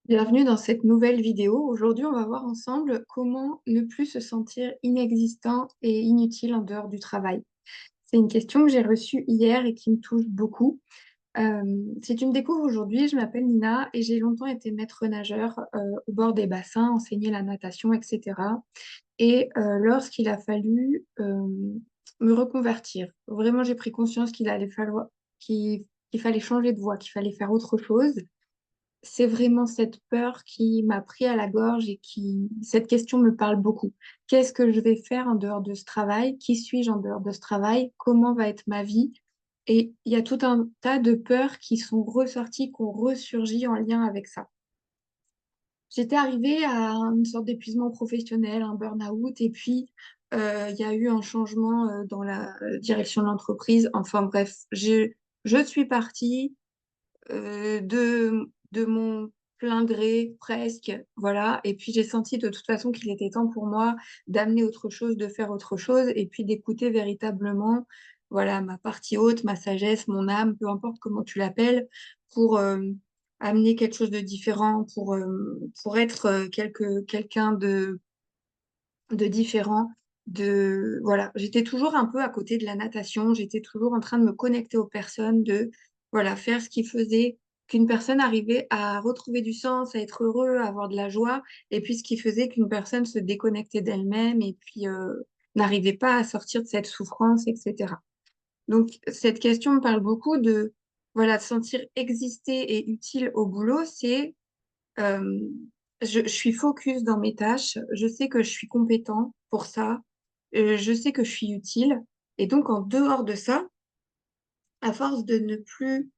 Bienvenue dans cette nouvelle vidéo. Aujourd'hui, on va voir ensemble comment ne plus se sentir inexistant et inutile en dehors du travail. C'est une question que j'ai reçue hier et qui me touche beaucoup. Euh, Si tu me découvres aujourd'hui, je m'appelle Nina et j'ai longtemps été maître nageur au bord des bassins, enseigner la natation, etc. Et lorsqu'il a fallu me reconvertir, vraiment j'ai pris conscience qu'il allait falloir, qu'il fallait changer de voie, qu'il fallait faire autre chose. C'est vraiment cette peur qui m'a pris à la gorge et cette question me parle beaucoup. Qu'est-ce que je vais faire en dehors de ce travail? Qui suis-je en dehors de ce travail? Comment va être ma vie? Et il y a tout un tas de peurs qui sont ressorties, qui ont ressurgi en lien avec ça. J'étais arrivée à une sorte d'épuisement professionnel, un burn-out, et puis il y a eu un changement dans la direction de l'entreprise. Enfin bref, je suis partie de mon plein gré, presque, voilà. Et puis j'ai senti de toute façon qu'il était temps pour moi d'amener autre chose, de faire autre chose, et puis d'écouter véritablement, voilà, ma partie haute, ma sagesse, mon âme, peu importe comment tu l'appelles, pour amener quelque chose de différent, pour être quelqu'un de différent. Voilà, j'étais toujours un peu à côté de la natation, j'étais toujours en train de me connecter aux personnes, de voilà, faire ce qui faisait qu'une personne arrivait à retrouver du sens, à être heureux, à avoir de la joie, et puis ce qui faisait qu'une personne se déconnectait d'elle-même et puis n'arrivait pas à sortir de cette souffrance, etc. Donc cette question me parle beaucoup de voilà, de sentir exister et utile au boulot, c'est euh, je suis focus dans mes tâches, je sais que je suis compétent pour ça, je sais que je suis utile. Et donc, en dehors de ça, à force de ne plus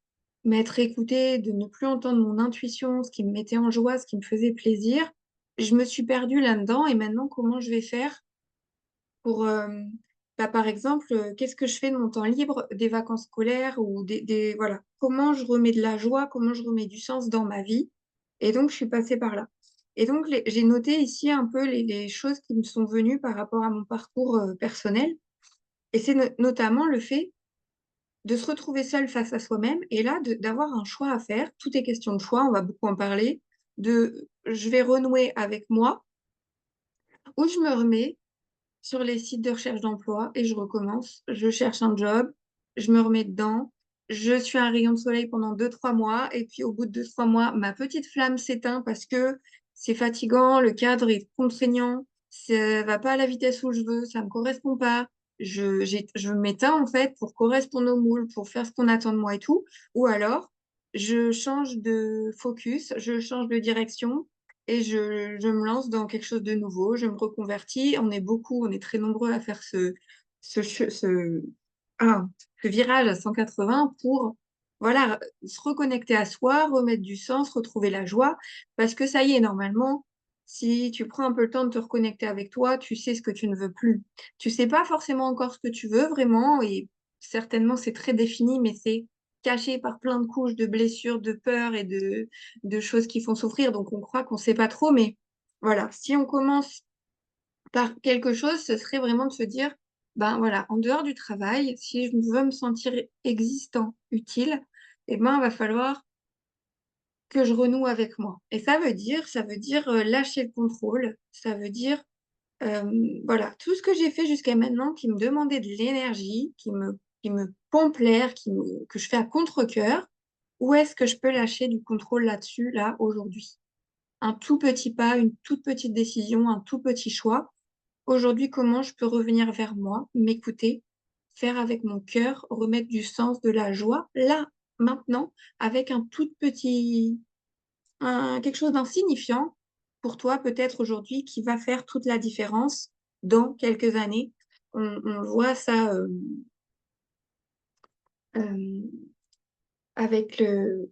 m'être écoutée, de ne plus entendre mon intuition, ce qui me mettait en joie, ce qui me faisait plaisir, je me suis perdue là-dedans. Et maintenant, comment je vais faire pour, bah, par exemple, qu'est-ce que je fais de mon temps libre, des vacances scolaires ou voilà, comment je remets de la joie, comment je remets du sens dans ma vie. Et donc, je suis passée par là. Et donc, j'ai noté ici un peu les choses qui me sont venues par rapport à mon parcours personnel. Et c'est notamment le fait de se retrouver seul face à soi-même et là, d'avoir un choix à faire. Tout est question de choix, on va beaucoup en parler, de je vais renouer avec moi ou je me remets sur les sites de recherche d'emploi et je recommence. Je cherche un job, je me remets dedans, je suis un rayon de soleil pendant 2, 3 mois et puis au bout de 2, 3 mois, ma petite flamme s'éteint parce que c'est fatigant, le cadre est contraignant, ça va pas à la vitesse où je veux, ça me correspond pas. Je m'éteins en fait pour correspondre au moule, pour faire ce qu'on attend de moi et tout. Ou alors, je change de focus, je change de direction et je me lance dans quelque chose de nouveau, je me reconvertis. On est beaucoup, on est très nombreux à faire ce, che- ce, ah, ce virage à 180 pour voilà, se reconnecter à soi, remettre du sens, retrouver la joie. Parce que ça y est, normalement, si tu prends un peu le temps de te reconnecter avec toi, tu sais ce que tu ne veux plus. Tu sais pas forcément encore ce que tu veux vraiment, et certainement c'est très défini, mais c'est caché par plein de couches de blessures, de peurs et de choses qui font souffrir. Donc on croit qu'on sait pas trop, mais voilà, si on commence par quelque chose, ce serait vraiment de se dire, ben voilà, en dehors du travail, si je veux me sentir existant, utile, eh ben, il va falloir que je renoue avec moi. Et ça veut dire lâcher le contrôle, ça veut dire, voilà, tout ce que j'ai fait jusqu'à maintenant qui me demandait de l'énergie, qui me pompe l'air, que je fais à contre-cœur, où est-ce que je peux lâcher du contrôle là-dessus, là, aujourd'hui? Un tout petit pas, une toute petite décision, un tout petit choix. Aujourd'hui, comment je peux revenir vers moi, m'écouter, faire avec mon cœur, remettre du sens, de la joie, là, maintenant, avec un tout petit, quelque chose d'insignifiant pour toi, peut-être aujourd'hui, qui va faire toute la différence dans quelques années. On voit ça euh, avec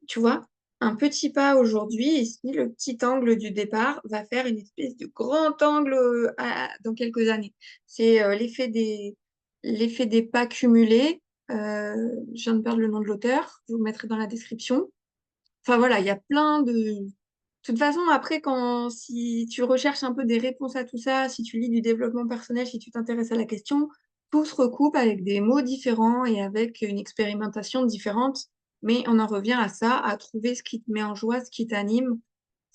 tu vois, un petit pas aujourd'hui, ici, le petit angle du départ va faire une espèce de grand angle dans quelques années. C'est l'effet des pas cumulés. Je viens de perdre le nom de l'auteur, je vous le mettrai dans la description. Enfin voilà, il y a plein de... De toute façon, après, si tu recherches un peu des réponses à tout ça, si tu lis du développement personnel, si tu t'intéresses à la question, tout se recoupe avec des mots différents et avec une expérimentation différente. Mais on en revient à ça, à trouver ce qui te met en joie, ce qui t'anime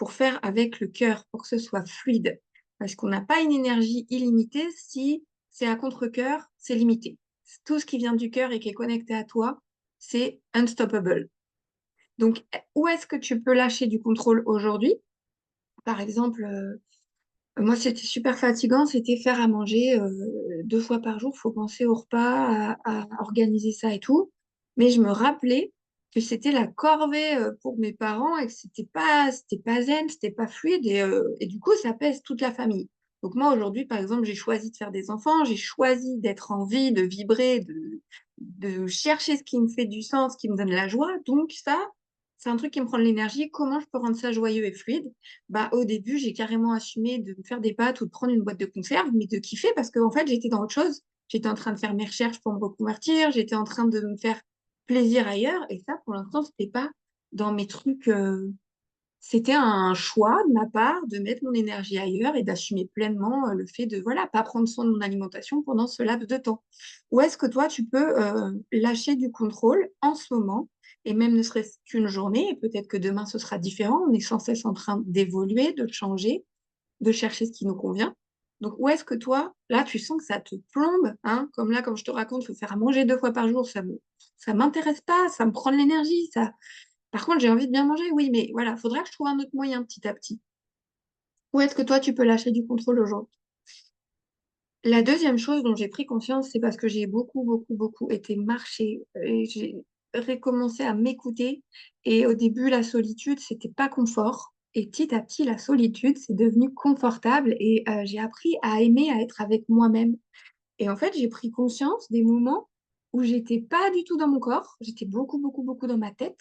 pour faire avec le cœur, pour que ce soit fluide. Parce qu'on n'a pas une énergie illimitée si c'est à contre-cœur, c'est limité. Tout ce qui vient du cœur et qui est connecté à toi, c'est unstoppable. Donc, où est-ce que tu peux lâcher du contrôle aujourd'hui? Par exemple, moi, c'était super fatigant, c'était faire à manger 2 fois par jour. Faut penser au repas, à organiser ça et tout. Mais je me rappelais que c'était la corvée pour mes parents et que c'était pas zen, c'était pas fluide et du coup, ça pèse toute la famille. Donc moi, aujourd'hui, par exemple, j'ai choisi de faire des enfants, j'ai choisi d'être en vie, de vibrer, de chercher ce qui me fait du sens, ce qui me donne la joie. Donc ça, c'est un truc qui me prend de l'énergie. Comment je peux rendre ça joyeux et fluide? Bah, au début, j'ai carrément assumé de me faire des pâtes ou de prendre une boîte de conserve, mais de kiffer parce qu'en fait, j'étais dans autre chose. J'étais en train de faire mes recherches pour me reconvertir, j'étais en train de me faire plaisir ailleurs, et ça, pour l'instant, c'était pas dans mes trucs. C'était un choix de ma part de mettre mon énergie ailleurs et d'assumer pleinement le fait de, voilà, pas prendre soin de mon alimentation pendant ce laps de temps. Où est-ce que toi, tu peux lâcher du contrôle en ce moment, et même ne serait-ce qu'une journée, et peut-être que demain ce sera différent, on est sans cesse en train d'évoluer, de changer, de chercher ce qui nous convient. Donc, où est-ce que toi, là, tu sens que ça te plombe, hein, comme là, comme je te raconte, faut faire à manger 2 fois par jour, ça m'intéresse pas, ça me prend de l'énergie, ça. Par contre, j'ai envie de bien manger, oui, mais voilà, faudra que je trouve un autre moyen petit à petit. Où est-ce que toi, tu peux lâcher du contrôle aujourd'hui? La deuxième chose dont j'ai pris conscience, c'est parce que j'ai beaucoup, beaucoup, beaucoup été marcher et j'ai recommencé à m'écouter. Et au début, la solitude, c'était pas confort. Et petit à petit, la solitude, c'est devenu confortable et j'ai appris à aimer, à être avec moi-même. Et en fait, j'ai pris conscience des moments où j'étais pas du tout dans mon corps, j'étais beaucoup, beaucoup, beaucoup dans ma tête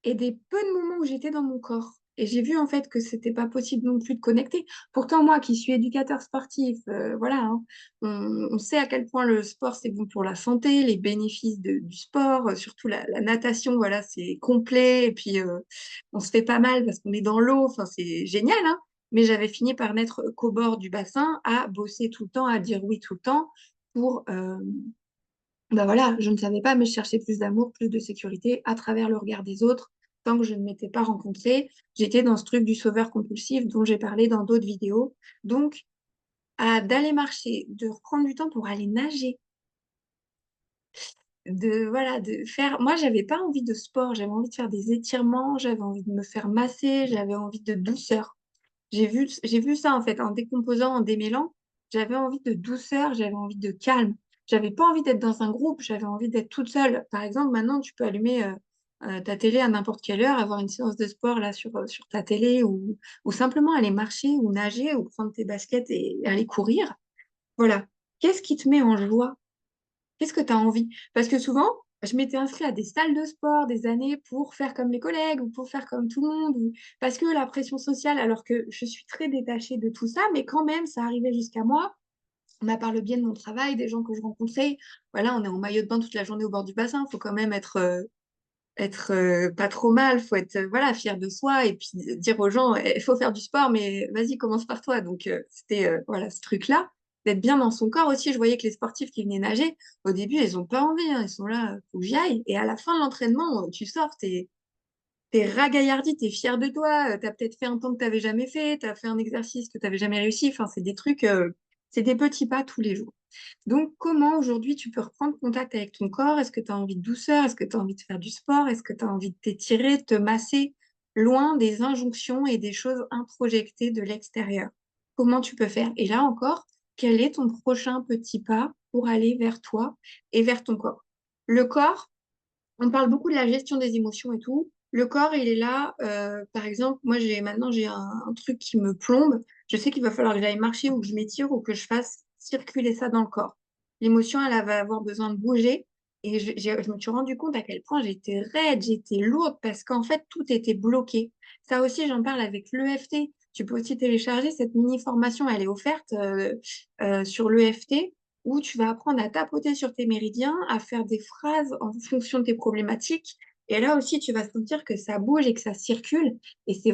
et des peu de moments où j'étais dans mon corps. Et j'ai vu en fait que c'était pas possible non plus de connecter. Pourtant, moi qui suis éducateur sportif, voilà, hein, on sait à quel point le sport c'est bon pour la santé, les bénéfices du sport, surtout la natation, voilà, c'est complet. Et puis, on se fait pas mal parce qu'on est dans l'eau, enfin, c'est génial, hein. Mais j'avais fini par n'être qu'au bord du bassin, à bosser tout le temps, à dire oui tout le temps pour, bah voilà, je ne savais pas, mais je cherchais plus d'amour, plus de sécurité à travers le regard des autres. Tant que je ne m'étais pas rencontrée, j'étais dans ce truc du sauveur compulsif dont j'ai parlé dans d'autres vidéos. Donc, d'aller marcher, de reprendre du temps pour aller nager, voilà, de faire. Moi, j'avais pas envie de sport, j'avais envie de faire des étirements, j'avais envie de me faire masser, j'avais envie de douceur. J'ai vu ça en fait en décomposant, en démêlant. J'avais envie de douceur, j'avais envie de calme. J'avais pas envie d'être dans un groupe, j'avais envie d'être toute seule. Par exemple, maintenant, tu peux allumer ta télé à n'importe quelle heure, avoir une séance de sport là sur ta télé ou simplement aller marcher ou nager ou prendre tes baskets et aller courir. Voilà. Qu'est-ce qui te met en joie? Qu'est-ce que tu as envie? Parce que souvent, je m'étais inscrite à des salles de sport des années pour faire comme les collègues ou pour faire comme tout le monde, parce que la pression sociale, alors que je suis très détachée de tout ça, mais quand même, ça arrivait jusqu'à moi. Par le biais de mon travail, des gens que je rencontrais. Voilà, on est en maillot de bain toute la journée au bord du bassin. Il faut quand même être pas trop mal. Il faut être voilà, fier de soi et puis dire aux gens, il faut faire du sport, mais vas-y, commence par toi. Donc, c'était voilà, ce truc-là, d'être bien dans son corps aussi. Je voyais que les sportifs qui venaient nager, au début, ils n'ont pas envie. Hein. Ils sont là, faut que j'y aille. Et à la fin de l'entraînement, tu sors, t'es ragaillardi, t'es fier de toi. T'as peut-être fait un temps que t'avais jamais fait, t'as fait un exercice que t'avais jamais réussi. Enfin, c'est des trucs, c'est des petits pas tous les jours. Donc, comment aujourd'hui tu peux reprendre contact avec ton corps? Est-ce que tu as envie de douceur? Est-ce que tu as envie de faire du sport? Est-ce que tu as envie de t'étirer, de te masser loin des injonctions et des choses introjectées de l'extérieur? Comment tu peux faire? Et là encore, quel est ton prochain petit pas pour aller vers toi et vers ton corps? Le corps, on parle beaucoup de la gestion des émotions et tout. Le corps, il est là. Par exemple, moi, maintenant, j'ai un truc qui me plombe. Je sais qu'il va falloir que j'aille marcher ou que je m'étire ou que je fasse circuler ça dans le corps. L'émotion, elle va avoir besoin de bouger. Et je me suis rendu compte à quel point j'étais raide, j'étais lourde parce qu'en fait, tout était bloqué. Ça aussi, j'en parle avec l'EFT. Tu peux aussi télécharger cette mini formation. Elle est offerte sur l'EFT où tu vas apprendre à tapoter sur tes méridiens, à faire des phrases en fonction de tes problématiques. Et là aussi, tu vas sentir que ça bouge et que ça circule. Et c'est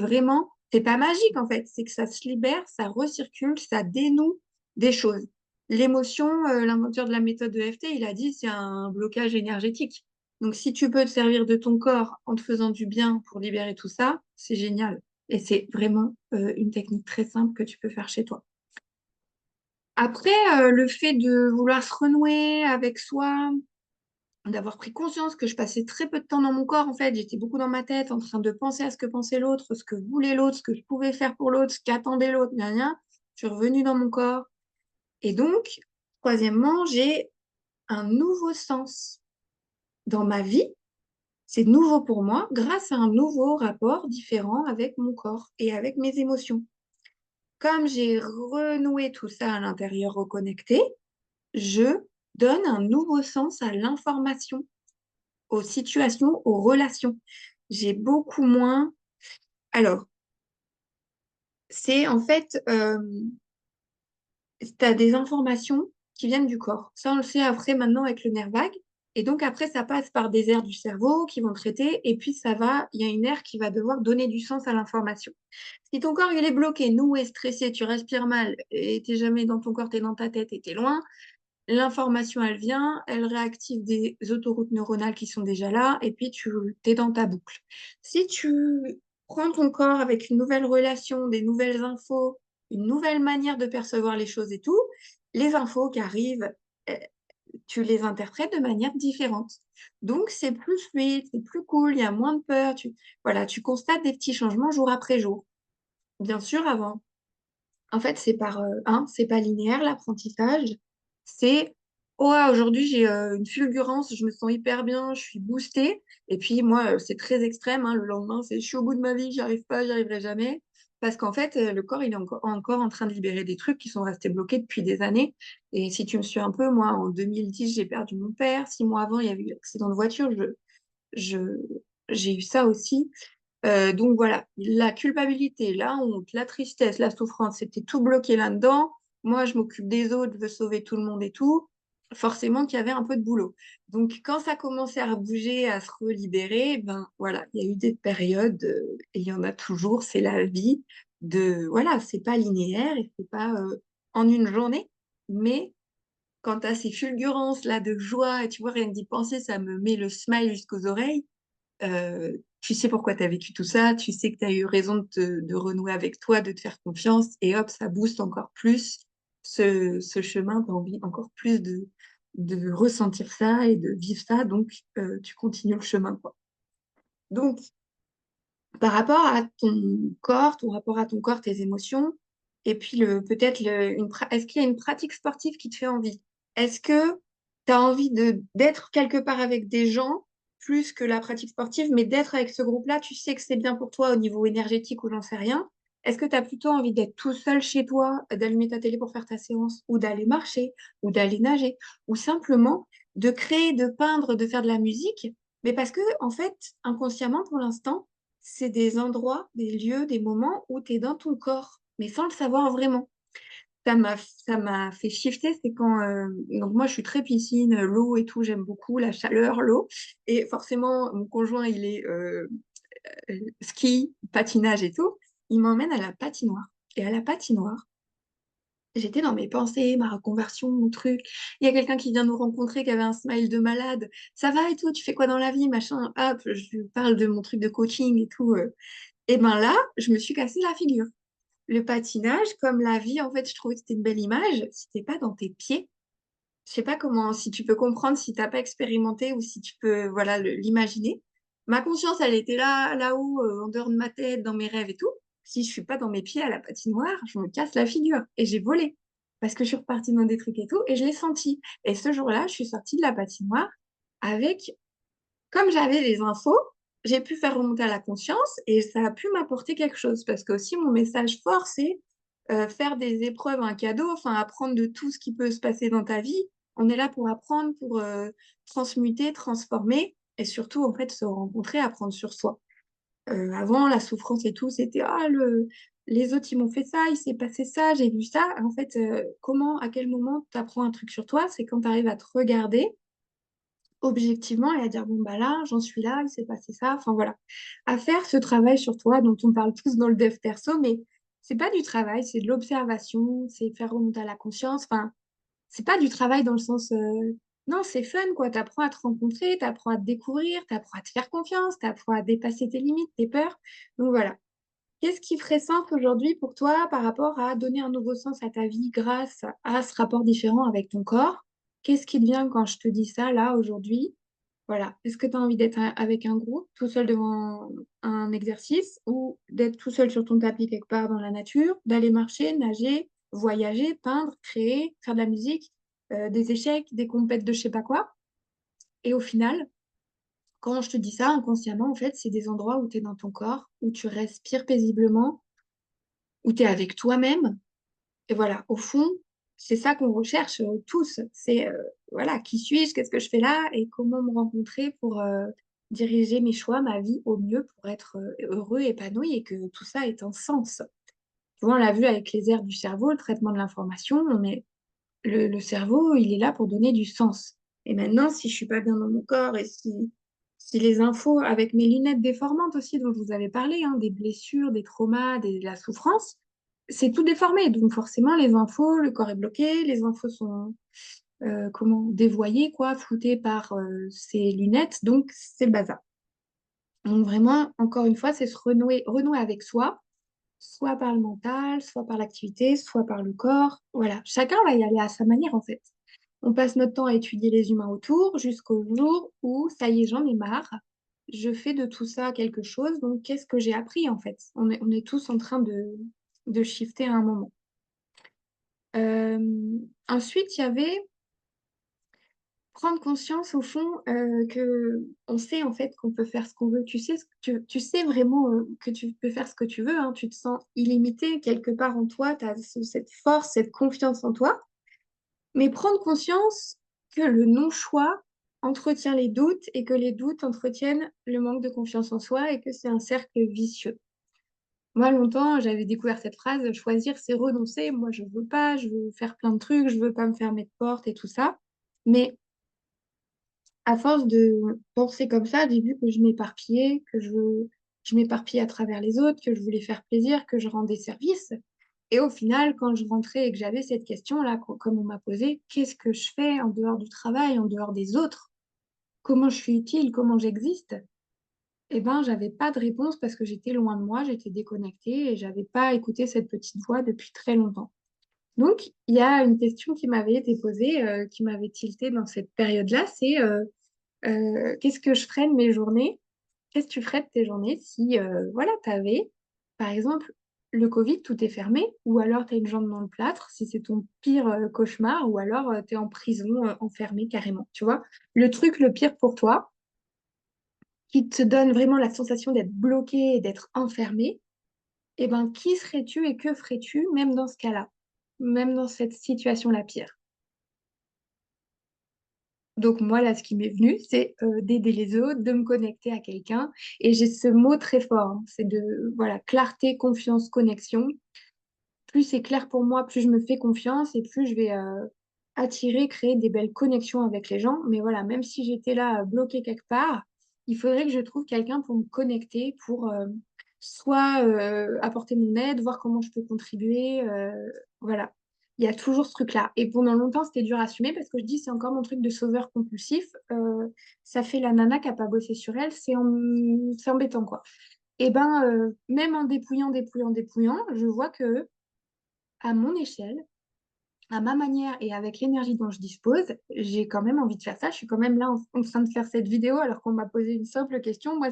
pas magique en fait, c'est que ça se libère, ça recircule, ça dénoue des choses. L'émotion, l'inventeur de la méthode EFT, il a dit c'est un blocage énergétique. Donc si tu peux te servir de ton corps en te faisant du bien pour libérer tout ça, c'est génial. Et c'est vraiment une technique très simple que tu peux faire chez toi. Après, le fait de vouloir se renouer avec soi, d'avoir pris conscience que je passais très peu de temps dans mon corps, en fait, j'étais beaucoup dans ma tête, en train de penser à ce que pensait l'autre, ce que voulait l'autre, ce que je pouvais faire pour l'autre, ce qu'attendait l'autre, gna gna. Je suis revenue dans mon corps. Et donc, troisièmement, j'ai un nouveau sens dans ma vie. C'est nouveau pour moi grâce à un nouveau rapport différent avec mon corps et avec mes émotions. Comme j'ai renoué tout ça à l'intérieur reconnecté, je donne un nouveau sens à l'information, aux situations, aux relations. J'ai beaucoup moins. Alors, c'est en fait, tu as des informations qui viennent du corps. Ça, on le sait après maintenant avec le nerf vague. Et donc après, ça passe par des aires du cerveau qui vont traiter, et puis ça va, il y a une aire qui va devoir donner du sens à l'information. Si ton corps il est bloqué, noué, stressé, tu respires mal, et t'es jamais dans ton corps, t'es dans ta tête et t'es loin, l'information elle vient, elle réactive des autoroutes neuronales qui sont déjà là, et puis tu t'es dans ta boucle. Si tu prends ton corps avec une nouvelle relation, des nouvelles infos, une nouvelle manière de percevoir les choses et tout, les infos qui arrivent, euh, tu les interprètes de manière différente. Donc, c'est plus fluide, c'est plus cool, il y a moins de peur. Voilà, tu constates des petits changements jour après jour. Bien sûr, avant. En fait, c'est pas linéaire l'apprentissage. C'est, oh, aujourd'hui, j'ai une fulgurance, je me sens hyper bien, je suis boostée. Et puis, moi, c'est très extrême, hein, le lendemain, c'est je suis au bout de ma vie, j'y arrive pas, j'y arriverai jamais. Parce qu'en fait, le corps, il est encore en train de libérer des trucs qui sont restés bloqués depuis des années. Et si tu me suis un peu, moi, en 2010, j'ai perdu mon père. 6 mois avant, il y a eu l'accident de voiture. Je, j'ai eu ça aussi. Donc voilà, la culpabilité, la honte, la tristesse, la souffrance, c'était tout bloqué là-dedans. Moi, je m'occupe des autres, je veux sauver tout le monde et tout. Forcément qu'il y avait un peu de boulot. Donc quand ça commençait à bouger, à se relibérer, ben voilà, il y a eu des périodes, et il y en a toujours, c'est la vie voilà, c'est pas linéaire et c'est pas en une journée, mais quand tu as ces fulgurances là de joie, et tu vois, rien que d'y penser, ça me met le smile jusqu'aux oreilles. Tu sais pourquoi tu as vécu tout ça, tu sais que tu as eu raison de renouer avec toi, de te faire confiance, et hop, ça booste encore plus ce chemin, tu as envie encore plus de ressentir ça et de vivre ça, donc tu continues le chemin, quoi. Donc, par rapport à ton corps, ton rapport à ton corps, tes émotions, et puis est-ce qu'il y a une pratique sportive qui te fait envie? Est-ce que tu as envie d'être quelque part avec des gens plus que la pratique sportive, mais d'être avec ce groupe-là, tu sais que c'est bien pour toi au niveau énergétique ou j'en sais rien. Est-ce que tu as plutôt envie d'être tout seul chez toi, d'allumer ta télé pour faire ta séance, ou d'aller marcher, ou d'aller nager, ou simplement de créer, de peindre, de faire de la musique, mais parce que, en fait, inconsciemment, pour l'instant, c'est des endroits, des lieux, des moments où tu es dans ton corps, mais sans le savoir vraiment. Ça m'a fait shifter, c'est quand... donc moi, je suis très piscine, l'eau et tout, j'aime beaucoup la chaleur, l'eau. Et forcément, mon conjoint, il est ski, patinage et tout. Il m'emmène à la patinoire. Et à la patinoire, j'étais dans mes pensées, ma reconversion, mon truc. Il y a quelqu'un qui vient nous rencontrer, qui avait un smile de malade. Ça va et tout, tu fais quoi dans la vie, machin. Hop, je lui parle de mon truc de coaching et tout. Et ben là, je me suis cassé la figure. Le patinage, comme la vie, en fait, je trouvais que c'était une belle image. Si t'es pas dans tes pieds, je sais pas comment, si tu peux comprendre, si t'as pas expérimenté ou si tu peux, voilà, l'imaginer. Ma conscience, elle était là, là-haut, en dehors de ma tête, dans mes rêves et tout. Si je suis pas dans mes pieds à la patinoire, je me casse la figure. Et j'ai volé. Parce que je suis repartie dans des trucs et tout, et je l'ai senti. Et ce jour-là, je suis sortie de la patinoire avec comme j'avais les infos, j'ai pu faire remonter à la conscience et ça a pu m'apporter quelque chose. Parce que aussi, mon message fort, c'est faire des épreuves un cadeau, enfin apprendre de tout ce qui peut se passer dans ta vie. On est là pour apprendre, pour transmuter, transformer et surtout, en fait, se rencontrer, apprendre sur soi. Avant, la souffrance et tout, c'était les autres, ils m'ont fait ça, il s'est passé ça, j'ai vu ça. En fait, comment, à quel moment tu apprends un truc sur toi, c'est quand tu arrives à te regarder objectivement et à dire, bon, bah là, j'en suis là, il s'est passé ça. Enfin, voilà. À faire ce travail sur toi dont on parle tous dans le dev perso, mais c'est pas du travail, c'est de l'observation, c'est faire remonter à la conscience. Enfin, c'est pas du travail dans le sens, non, c'est fun, quoi. T'apprends à te rencontrer, t'apprends à te découvrir, t'apprends à te faire confiance, t'apprends à dépasser tes limites, tes peurs. Donc, voilà. Qu'est-ce qui ferait sens aujourd'hui pour toi par rapport à donner un nouveau sens à ta vie grâce à ce rapport différent avec ton corps? Qu'est-ce qui te vient quand je te dis ça, là, aujourd'hui? Voilà. Est-ce que tu as envie d'être avec un groupe, tout seul devant un exercice, ou d'être tout seul sur ton tapis quelque part dans la nature, d'aller marcher, nager, voyager, peindre, créer, faire de la musique, des échecs, des compètes de je sais pas quoi? Et au final, quand je te dis ça, inconsciemment, en fait, c'est des endroits où tu es dans ton corps, où tu respires paisiblement, où tu es avec toi-même. Et voilà, au fond, c'est ça qu'on recherche tous. C'est, voilà, qui suis-je, qu'est-ce que je fais là et comment me rencontrer pour diriger mes choix, ma vie au mieux pour être heureux, épanoui et que tout ça ait un sens. Tu vois, on l'a vu avec les aires du cerveau, le traitement de l'information, le cerveau, il est là pour donner du sens. Et maintenant, si je suis pas bien dans mon corps et si les infos, avec mes lunettes déformantes aussi, dont je vous avais parlé, hein, des blessures, des traumas, de la souffrance, c'est tout déformé. Donc forcément, les infos, le corps est bloqué, les infos sont comment dévoyées, quoi, floutées par ces lunettes. Donc c'est le bazar. Donc vraiment, encore une fois, c'est se renouer avec soi, soit par le mental, soit par l'activité, soit par le corps. Voilà, chacun va y aller à sa manière en fait. On passe notre temps à étudier les humains autour jusqu'au jour où, ça y est, j'en ai marre. Je fais de tout ça quelque chose. Donc, qu'est-ce que j'ai appris en fait? On est tous en train de shifter à un moment. Euh, Ensuite, il y avait prendre conscience au fond que on sait en fait qu'on peut faire ce qu'on veut. Tu sais, tu sais vraiment que tu peux faire ce que tu veux, hein. Tu te sens illimité quelque part en toi. Tu as cette force, cette confiance en toi. Mais prendre conscience que le non-choix entretient les doutes et que les doutes entretiennent le manque de confiance en soi et que c'est un cercle vicieux. Moi, longtemps, j'avais découvert cette phrase, choisir, c'est renoncer. Moi, je veux pas, je veux faire plein de trucs, je veux pas me fermer de porte et tout ça. Mais à force de penser comme ça, j'ai vu que je m'éparpillais, je m'éparpillais à travers les autres, que je voulais faire plaisir, que je rendais service. Et au final, quand je rentrais et que j'avais cette question-là, comme on m'a posé, qu'est-ce que je fais en dehors du travail, en dehors des autres? Comment je suis utile? Comment j'existe? Eh ben, j'avais pas de réponse parce que j'étais loin de moi, j'étais déconnectée et j'avais pas écouté cette petite voix depuis très longtemps. Donc, il y a une question qui m'avait été posée, qui m'avait tilté dans cette période-là, c'est qu'est-ce que je ferais de mes journées? Qu'est-ce que tu ferais de tes journées si, voilà, tu avais, par exemple, le Covid, tout est fermé, ou alors tu as une jambe dans le plâtre, si c'est ton pire cauchemar, ou alors tu es en prison, enfermé carrément, tu vois? Le truc le pire pour toi, qui te donne vraiment la sensation d'être bloqué et d'être enfermé, eh ben, qui serais-tu et que ferais-tu, même dans ce cas-là, même dans cette situation la pire? Donc moi, là, ce qui m'est venu, c'est d'aider les autres, de me connecter à quelqu'un. Et j'ai ce mot très fort, hein, c'est de, voilà, clarté, confiance, connexion. Plus c'est clair pour moi, plus je me fais confiance et plus je vais attirer, créer des belles connexions avec les gens. Mais voilà, même si j'étais là bloquée quelque part, il faudrait que je trouve quelqu'un pour me connecter, pour soit apporter mon aide, voir comment je peux contribuer. Voilà, il y a toujours ce truc-là. Et pendant longtemps, c'était dur à assumer parce que je dis, c'est encore mon truc de sauveur compulsif. Ça fait la nana qui n'a pas bossé sur elle, c'est embêtant, quoi. Et ben, même en dépouillant, je vois que à mon échelle, à ma manière et avec l'énergie dont je dispose, j'ai quand même envie de faire ça. Je suis quand même là en train de faire cette vidéo alors qu'on m'a posé une simple question. Moi,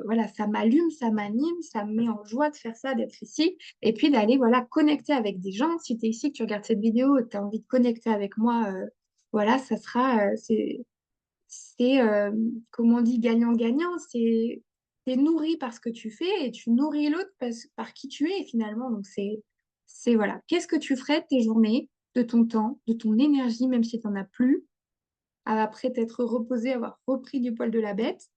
voilà, ça m'allume, ça m'anime, ça me met en joie de faire ça, d'être ici et puis d'aller, voilà, connecter avec des gens. Si tu es ici, que tu regardes cette vidéo et que tu as envie de connecter avec moi, voilà, ça sera, c'est comme on dit, gagnant-gagnant. T'es nourri par ce que tu fais et tu nourris l'autre par qui tu es finalement. Donc voilà. Qu'est-ce que tu ferais de tes journées, de ton temps, de ton énergie, même si tu n'en as plus, après t'être reposé, avoir repris du poil de la bête,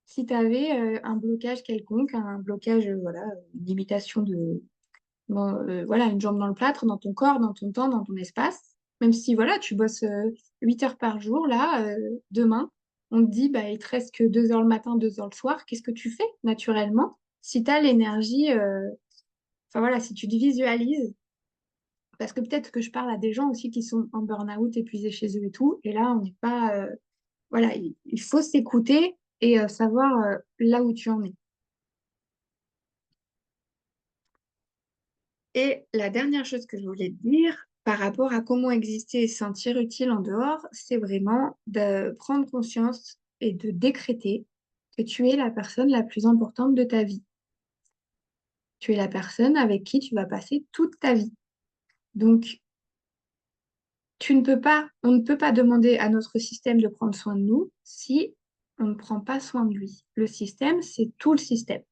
si tu avais un blocage quelconque, un blocage, voilà, une limitation de, bon, voilà, une jambe dans le plâtre, dans ton corps, dans ton temps, dans ton espace. Même si voilà, tu bosses 8 heures par jour, là, demain, on te dit, bah, il te reste que 2 heures le matin, 2 heures le soir. Qu'est-ce que tu fais naturellement si tu as l'énergie, enfin voilà, si tu te visualises, parce que peut-être que je parle à des gens aussi qui sont en burn-out, épuisés chez eux et tout, et là, on n'est pas, voilà, il faut s'écouter et savoir là où tu en es. Et la dernière chose que je voulais te dire par rapport à comment exister et se sentir utile en dehors, c'est vraiment de prendre conscience et de décréter que tu es la personne la plus importante de ta vie. Tu es la personne avec qui tu vas passer toute ta vie. Donc, on ne peut pas demander à notre système de prendre soin de nous si on ne prend pas soin de lui. Le système, c'est tout le système.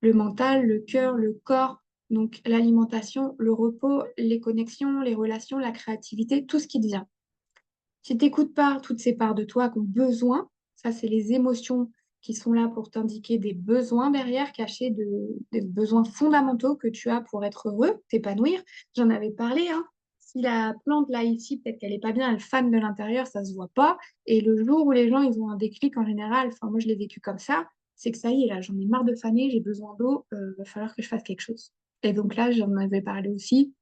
Le mental, le cœur, le corps, donc l'alimentation, le repos, les connexions, les relations, la créativité, tout ce qui te vient. Si tu n'écoutes pas toutes ces parts de toi qui ont besoin, ça c'est les émotions qui sont là pour t'indiquer des besoins derrière, cachés des besoins fondamentaux que tu as pour être heureux, t'épanouir. J'en avais parlé, hein. Si la plante là ici, peut-être qu'elle n'est pas bien, elle fane de l'intérieur, ça se voit pas. Et le jour où les gens ils ont un déclic en général, enfin moi je l'ai vécu comme ça, c'est que ça y est, là j'en ai marre de faner, j'ai besoin d'eau, va falloir que je fasse quelque chose. Et donc là, j'en avais parlé aussi,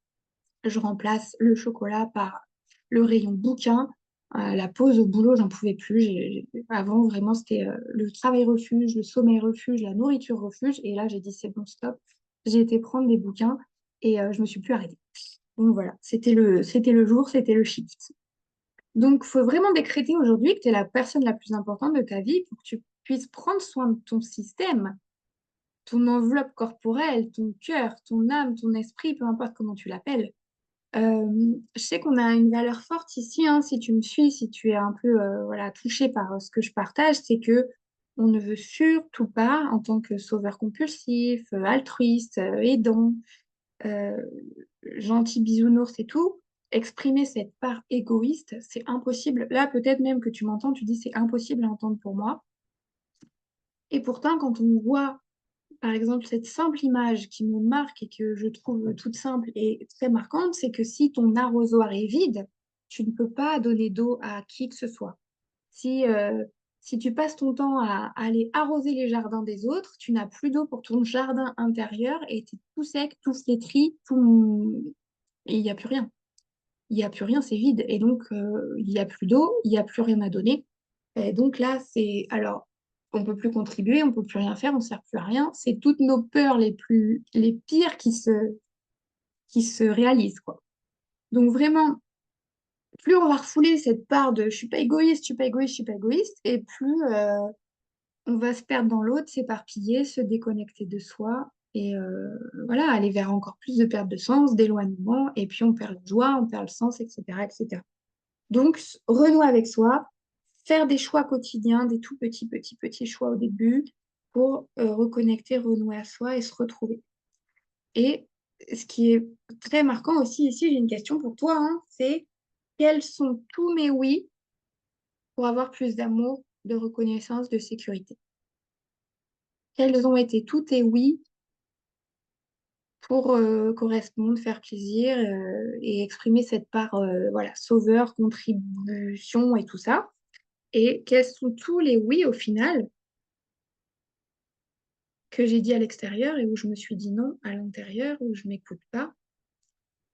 je remplace le chocolat par le rayon bouquin. La pause au boulot, j'en pouvais plus. Avant, vraiment, c'était le travail refuge, le sommeil refuge, la nourriture refuge. Et là, j'ai dit, c'est bon, stop. J'ai été prendre des bouquins et je me suis plus arrêtée. Donc voilà, c'était le jour, c'était le shift. Donc, il faut vraiment décréter aujourd'hui que tu es la personne la plus importante de ta vie pour que tu puisses prendre soin de ton système, ton enveloppe corporelle, ton cœur, ton âme, ton esprit, peu importe comment tu l'appelles. Je sais qu'on a une valeur forte ici, hein, si tu me suis, si tu es un peu voilà, touché par ce que je partage, c'est que on ne veut surtout pas, en tant que sauveur compulsif, altruiste, aidant, euh, gentil bisounours et tout, exprimer cette part égoïste, c'est impossible. Là, peut-être même que tu m'entends, tu dis c'est impossible à entendre pour moi. Et pourtant, quand on voit par exemple, cette simple image qui me marque et que je trouve toute simple et très marquante, c'est que si ton arrosoir est vide, tu ne peux pas donner d'eau à qui que ce soit. Si, si tu passes ton temps à aller arroser les jardins des autres, tu n'as plus d'eau pour ton jardin intérieur et tu es tout sec, tout flétri, et il n'y a plus rien. Il n'y a plus rien, c'est vide. Et donc, il n'y a plus d'eau, il n'y a plus rien à donner. Et donc là, c'est... Alors, on ne peut plus contribuer, on ne peut plus rien faire, on ne sert plus à rien. C'est toutes nos peurs les pires qui se réalisent, quoi. Donc vraiment, plus on va refouler cette part de je suis pas égoïste, je suis pas égoïste, je suis pas égoïste, et plus on va se perdre dans l'autre, s'éparpiller, se déconnecter de soi, et voilà, aller vers encore plus de perte de sens, d'éloignement, et puis on perd la joie, on perd le sens, etc., etc. Donc, renouer avec soi, faire des choix quotidiens, des tout petits, petits, petits choix au début pour reconnecter, renouer à soi et se retrouver. Et ce qui est très marquant aussi ici, j'ai une question pour toi, hein, c'est quels sont tous mes oui pour avoir plus d'amour, de reconnaissance, de sécurité? Quels ont été tous tes oui pour correspondre, faire plaisir et exprimer cette part voilà, sauveur, contribution et tout ça? Et quels sont tous les oui au final que j'ai dit à l'extérieur et où je me suis dit non à l'intérieur, où je m'écoute pas,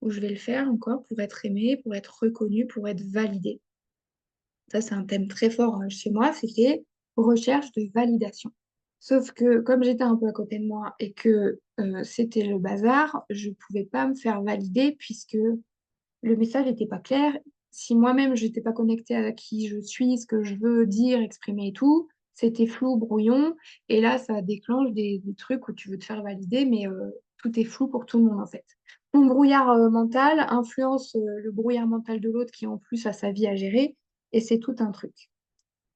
où je vais le faire encore pour être aimée, pour être reconnue, pour être validée. Ça, c'est un thème très fort chez moi, c'était recherche de validation. Sauf que comme j'étais un peu à côté de moi et que c'était le bazar, je ne pouvais pas me faire valider puisque le message n'était pas clair. Si moi-même, je n'étais pas connectée à qui je suis, ce que je veux dire, exprimer et tout, c'était flou, brouillon. Et là, ça déclenche des trucs où tu veux te faire valider, mais tout est flou pour tout le monde, en fait. Ton brouillard mental influence le brouillard mental de l'autre qui, en plus, a sa vie à gérer. Et c'est tout un truc.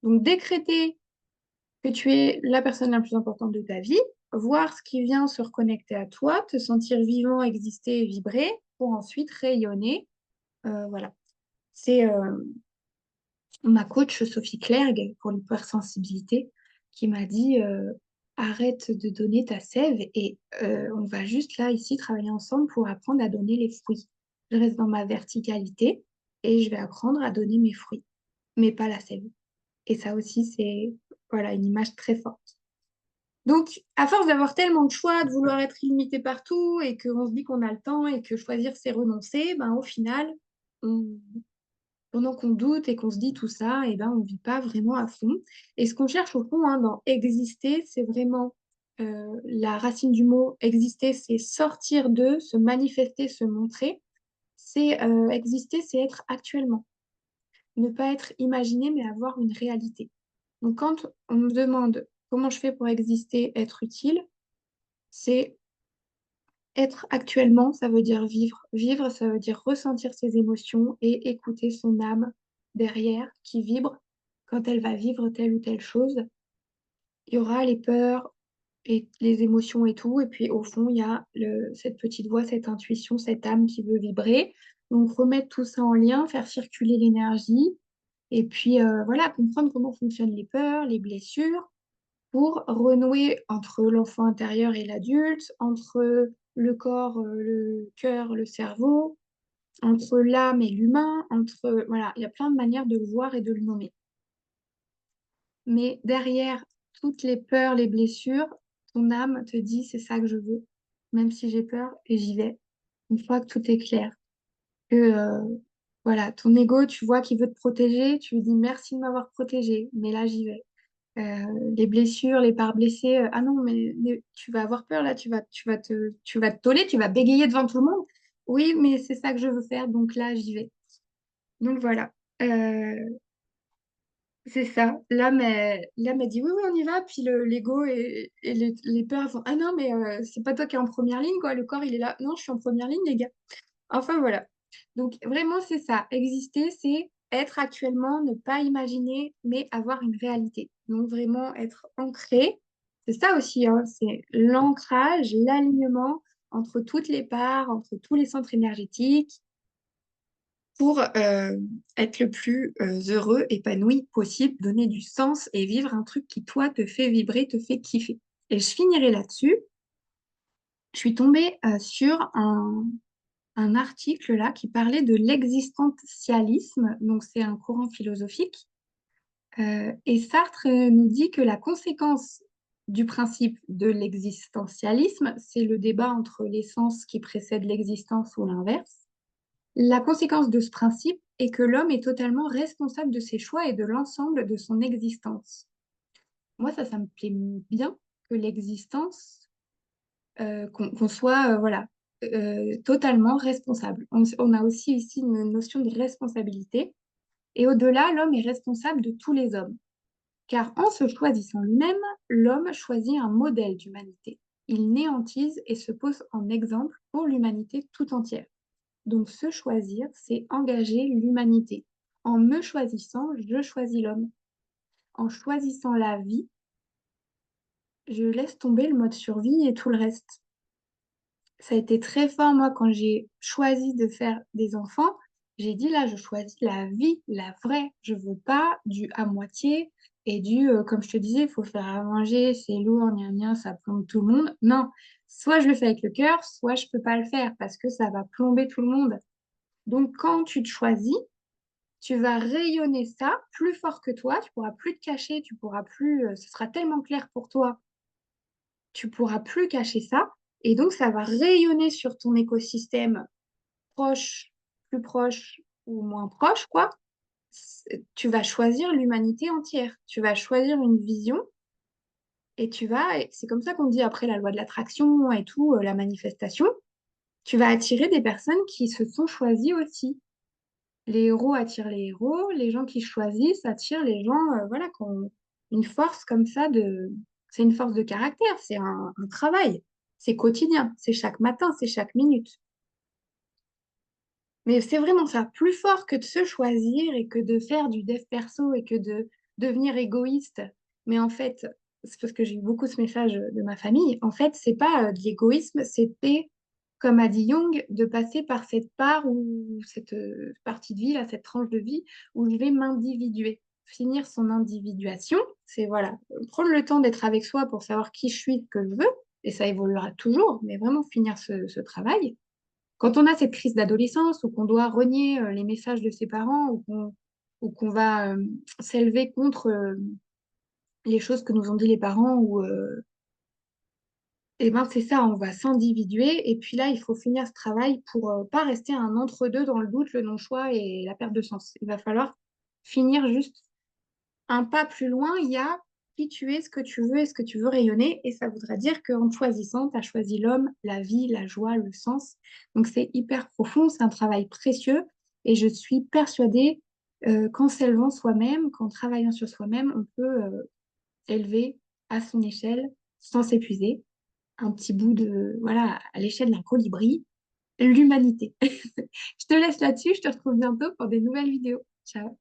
Donc, décréter que tu es la personne la plus importante de ta vie, voir ce qui vient se reconnecter à toi, te sentir vivant, exister et vibrer, pour ensuite rayonner voilà. C'est ma coach Sophie Clergue pour l'hypersensibilité qui m'a dit arrête de donner ta sève et on va juste là, ici, travailler ensemble pour apprendre à donner les fruits. Je reste dans ma verticalité et je vais apprendre à donner mes fruits, mais pas la sève. Et ça aussi, c'est voilà, une image très forte. Donc, à force d'avoir tellement de choix, de vouloir être illimité partout et qu'on se dit qu'on a le temps et que choisir, c'est renoncer, ben, au final, on, pendant qu'on doute et qu'on se dit tout ça, eh ben, on ne vit pas vraiment à fond. Et ce qu'on cherche au fond hein, dans exister, c'est vraiment La racine du mot exister, c'est sortir de, se manifester, se montrer. C'est exister, c'est être actuellement. Ne pas être imaginé, mais avoir une réalité. Donc, quand on me demande comment je fais pour exister, être utile, c'est être actuellement, ça veut dire vivre. Vivre, ça veut dire ressentir ses émotions et écouter son âme derrière qui vibre quand elle va vivre telle ou telle chose. Il y aura les peurs et les émotions et tout. Et puis au fond, il y a cette petite voix, cette intuition, cette âme qui veut vibrer. Donc remettre tout ça en lien, faire circuler l'énergie. Et puis voilà, comprendre comment fonctionnent les peurs, les blessures, pour renouer entre l'enfant intérieur et l'adulte, entre le corps, le cœur, le cerveau, entre l'âme et l'humain, entre... Voilà, il y a plein de manières de le voir et de le nommer. Mais derrière toutes les peurs, les blessures, ton âme te dit, c'est ça que je veux, même si j'ai peur, et j'y vais, une fois que tout est clair. Que, voilà, ton ego, tu vois qu'il veut te protéger, tu lui dis merci de m'avoir protégé, mais là, j'y vais. Les blessures, les parts blessées, ah non, mais tu vas avoir peur là, tu vas te toller, tu vas bégayer devant tout le monde. Oui, mais c'est ça que je veux faire, donc là, j'y vais. Donc voilà. Euh, c'est ça. L'âme a dit oui, oui, on y va. Puis l'ego et les peurs elles font ah non, mais c'est pas toi qui es en première ligne, quoi. Le corps, il est là. Non, je suis en première ligne, les gars. Enfin, voilà. Donc, vraiment, c'est ça. Exister, c'est être actuellement, ne pas imaginer, mais avoir une réalité. Donc, vraiment être ancré. C'est ça aussi, hein, c'est l'ancrage, l'alignement entre toutes les parts, entre tous les centres énergétiques pour être le plus heureux, épanoui possible, donner du sens et vivre un truc qui, toi, te fait vibrer, te fait kiffer. Et je finirai là-dessus. Je suis tombée sur un article là qui parlait de l'existentialisme, donc c'est un courant philosophique. Et Sartre nous dit que la conséquence du principe de l'existentialisme, c'est le débat entre l'essence qui précède l'existence ou l'inverse. La conséquence de ce principe est que l'homme est totalement responsable de ses choix et de l'ensemble de son existence. Moi, ça me plaît bien que l'existence, qu'on soit voilà, totalement responsable. On a aussi ici une notion de responsabilité. Et au-delà, l'homme est responsable de tous les hommes. Car en se choisissant lui-même, l'homme choisit un modèle d'humanité. Il néantise et se pose en exemple pour l'humanité tout entière. Donc se choisir, c'est engager l'humanité. En me choisissant, je choisis l'homme. En choisissant la vie, je laisse tomber le mode survie et tout le reste. Ça a été très fort, moi, quand j'ai choisi de faire des enfants. J'ai dit, là, je choisis la vie, la vraie. Je veux pas du à moitié et du, comme je te disais, il faut faire à manger, c'est lourd, gna gna, ça plombe tout le monde. Non, soit je le fais avec le cœur, soit je peux pas le faire parce que ça va plomber tout le monde. Donc, quand tu te choisis, tu vas rayonner ça plus fort que toi, tu pourras plus te cacher, tu pourras plus, ce sera tellement clair pour toi, tu pourras plus cacher ça, et donc ça va rayonner sur ton écosystème proche, plus proche ou moins proche, quoi. Tu vas choisir l'humanité entière, tu vas choisir une vision, et c'est comme ça qu'on dit après la loi de l'attraction et tout, la manifestation, tu vas attirer des personnes qui se sont choisies aussi. Les héros attirent les héros, les gens qui choisissent attirent les gens, voilà, qui ont une force comme ça de... C'est une force de caractère, c'est un travail, c'est quotidien, c'est chaque matin, c'est chaque minute. Mais c'est vraiment ça, plus fort que de se choisir et que de faire du dev perso et que de devenir égoïste. Mais en fait, c'est parce que j'ai eu beaucoup ce message de ma famille, en fait, c'est pas de l'égoïsme, c'était, comme a dit Jung, de passer par cette part ou cette partie de vie, là, cette tranche de vie où je vais m'individuer. Finir son individuation, c'est voilà, prendre le temps d'être avec soi pour savoir qui je suis, ce que je veux, et ça évoluera toujours, mais vraiment finir ce travail. Quand on a cette crise d'adolescence ou qu'on doit renier les messages de ses parents ou qu'on va s'élever contre les choses que nous ont dit les parents eh ben c'est ça, on va s'individuer et puis là il faut finir ce travail pour pas rester un entre-deux dans le doute, le non-choix et la perte de sens. Il va falloir finir juste un pas plus loin, il y a qui tu es, ce que tu veux et ce que tu veux rayonner. Et ça voudra dire qu'en choisissant, tu as choisi l'homme, la vie, la joie, le sens. Donc c'est hyper profond, c'est un travail précieux. Et je suis persuadée qu'en s'élevant soi-même, qu'en travaillant sur soi-même, on peut élever à son échelle, sans s'épuiser, un petit bout de, voilà, à l'échelle d'un colibri, l'humanité. Je te laisse là-dessus, je te retrouve bientôt pour des nouvelles vidéos. Ciao.